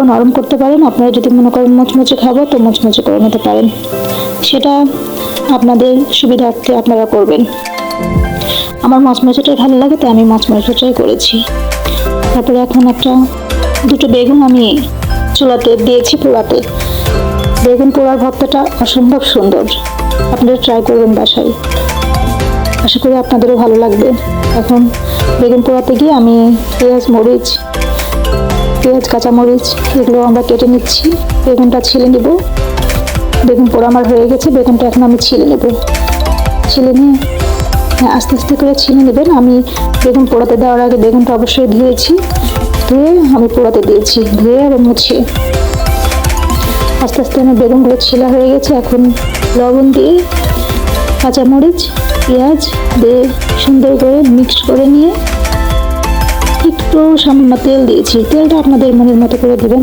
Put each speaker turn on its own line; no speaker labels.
নরম করতে পারেন। আপনারা যদি মনে করেন মুচমুচে খাবো তো মুচমুচে করে নিতে পারেন, সেটা আপনাদের সুবিধার্থে আপনারা করবেন। আমার মচমচেটাই ভালো লাগে তাই আমি মচমচেটাই করেছি। তারপরে এখন দুটো বেগুন আমি চুলাতে দিয়েছি পোড়াতে। বেগুন পোড়ার ভর্তাটা অসম্ভব সুন্দর, আপনারা ট্রাই করবেন বাসায়, আশা করি আপনাদেরও ভালো লাগবে। এখন বেগুন পোড়াতে গিয়ে আমি পেঁয়াজ কাঁচামরিচ এগুলো আমরা কেটে নিচ্ছি। বেগুনটা ছিলে নেব। বেগুন পোড়া আমার হয়ে গেছে, বেগুনটা এখন আমি ছিলে নেব। ছিলে নিয়ে আস্তে আস্তে করে ছিলে নেবেন। আমি বেগুন পোড়াতে দেওয়ার আগে বেগুনটা অবশ্যই ধুয়ে আমি পোড়াতে দিয়েছি, ধুয়ে আর মুছিয়ে। আস্তে আস্তে আমার বেগুনগুলো ছিলা হয়ে গেছে। এখন লবণ দিয়ে কাঁচামরিচ পেঁয়াজ দিয়ে সুন্দর করে মিক্সড করে নিয়ে একটু সামান্য তেল দিয়েছি। তেলটা আপনাদের মনের মতো করে দেবেন।